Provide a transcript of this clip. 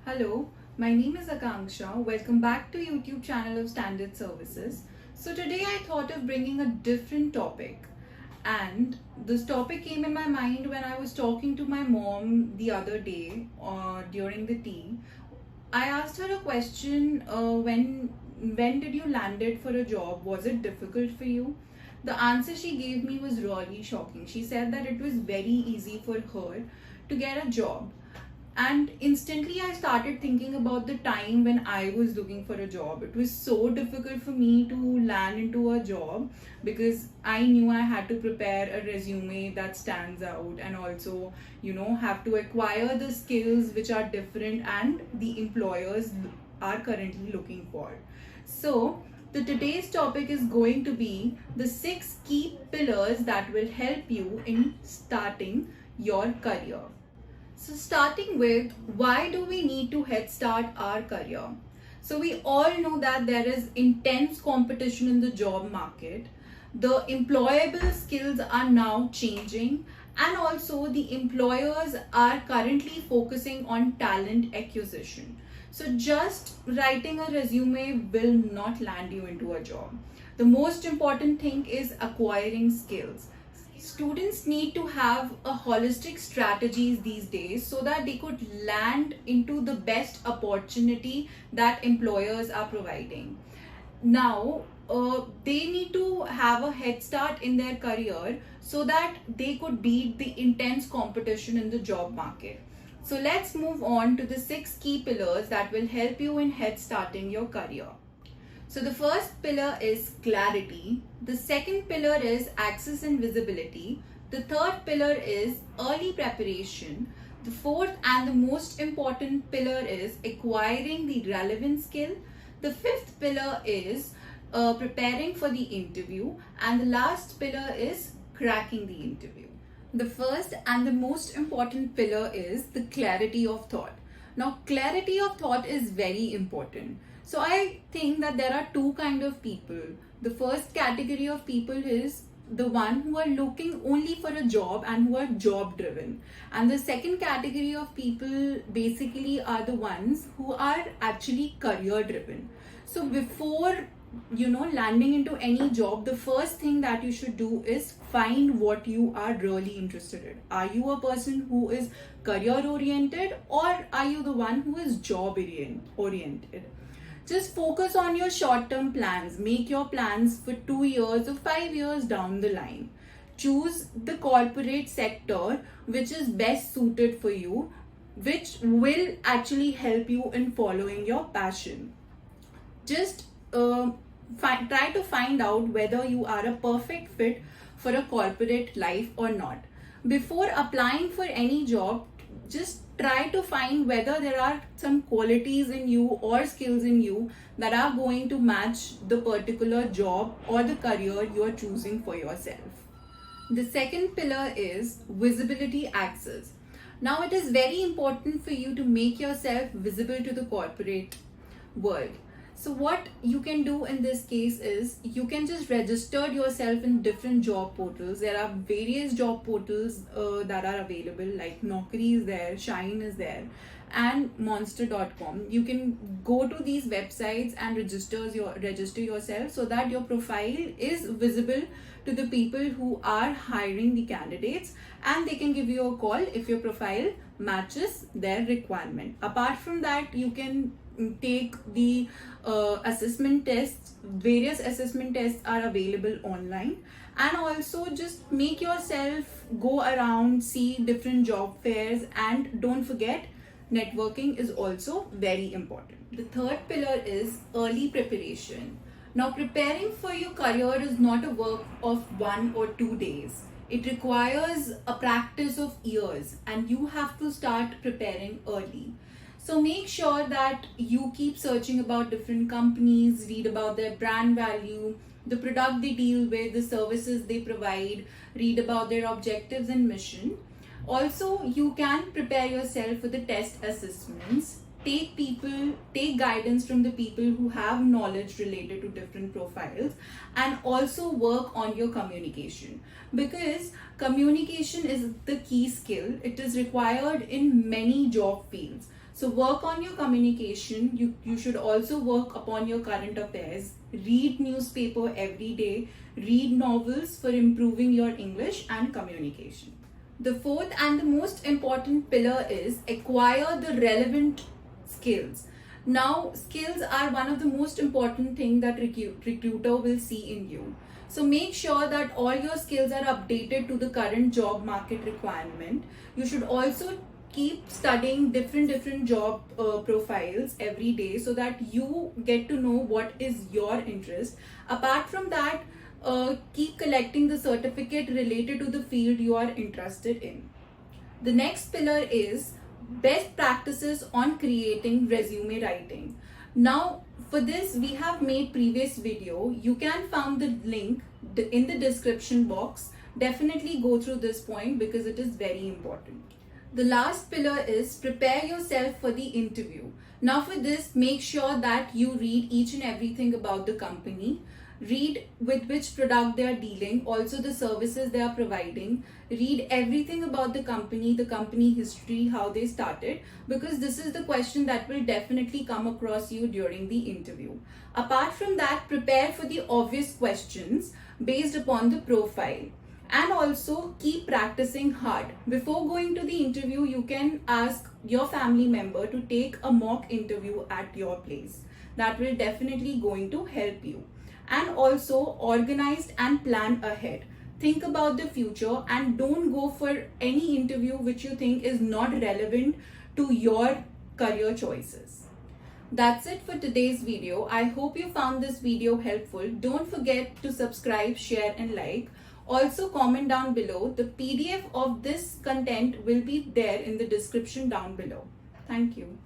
Hello, my name is Akanksha. Welcome back to YouTube channel of Standard Services. So today I thought of bringing a different topic, and this topic came in my mind when I was talking to my mom the other day during the tea. I asked her a question, when did you landed for a job? Was it difficult for you? The answer she gave me was really shocking. She said that it was very easy for her to get a job, and instantly I started thinking about the time when I was looking for a job. It was so difficult for me to land into a job because I knew I had to prepare a resume that stands out, and also, have to acquire the skills which are different and the employers are currently looking for. So, the today's topic is going to be the 6 key pillars that will help you in starting your career. So, starting with, why do we need to head start our career? So, we all know that there is intense competition in the job market. The employable skills are now changing, and also the employers are currently focusing on talent acquisition. So, just writing a resume will not land you into a job. The most important thing is acquiring skills. Students need to have a holistic strategies these days so that they could land into the best opportunity that employers are providing. Now, they need to have a head start in their career so that they could beat the intense competition in the job market. So let's move on to the 6 key pillars that will help you in head starting your career. So the first pillar is clarity. The second pillar is access and visibility. The third pillar is early preparation. The fourth and the most important pillar is acquiring the relevant skill. The fifth pillar is preparing for the interview. And the last pillar is cracking the interview. The first and the most important pillar is the clarity of thought. Now, clarity of thought is very important. So I think that there are two kind of people. The first category of people is the one who are looking only for a job and who are job driven. And the second category of people basically are the ones who are actually career driven. So before landing into any job, the first thing that you should do is find what you are really interested in. Are you a person who is career oriented, or are you the one who is job oriented? Just focus on your short term plans. Make your plans for 2 years or 5 years down the line. Choose the corporate sector which is best suited for you, which will actually help you in following your passion. Just try to find out whether you are a perfect fit for a corporate life or not. Before applying for any job, just try to find whether there are some qualities in you or skills in you that are going to match the particular job or the career you are choosing for yourself. The second pillar is visibility access. Now, it is very important for you to make yourself visible to the corporate world. So what you can do in this case is you can just register yourself in different job portals. There are various job portals that are available, like Naukri is there, Shine is there, and monster.com. You can go to these websites and register yourself so that your profile is visible to the people who are hiring the candidates, and they can give you a call if your profile matches their requirement. Apart from that, you can take the assessment tests. Various assessment tests are available online, and also just make yourself go around, see different job fairs, and don't forget, networking is also very important. The third pillar is early preparation. Now, preparing for your career is not a work of 1 or 2 days. It requires a practice of years, and you have to start preparing early. So make sure that you keep searching about different companies, read about their brand value, the product they deal with, the services they provide, read about their objectives and mission. Also, you can prepare yourself for the test assessments. Take guidance from the people who have knowledge related to different profiles, and also work on your communication, because communication is the key skill. It is required in many job fields. So work on your communication. You should also work upon your current affairs. Read newspaper every day. Read novels for improving your English and communication. The fourth and the most important pillar is acquire the relevant skills. Now, skills are one of the most important thing that recruiter will see in you. So make sure that all your skills are updated to the current job market requirement. You should also keep studying different job profiles every day so that you get to know what is your interest. Apart from that, keep collecting the certificate related to the field you are interested in. The next pillar is best practices on creating resume writing. Now, for this, we have made previous video. You can find the link in the description box. Definitely go through this point because it is very important. The last pillar is prepare yourself for the interview. Now for this, make sure that you read each and everything about the company. Read with which product they are dealing, also the services they are providing. Read everything about the company history, how they started, because this is the question that will definitely come across you during the interview. Apart from that, prepare for the obvious questions based upon the profile. And also keep practicing hard. Before going to the interview, you can ask your family member to take a mock interview at your place. That will definitely going to help you. And also organize and plan ahead. Think about the future and don't go for any interview which you think is not relevant to your career choices. That's it for today's video. I hope you found this video helpful. Don't forget to subscribe, share and like. Also comment down below. The PDF of this content will be there in the description down below. Thank you.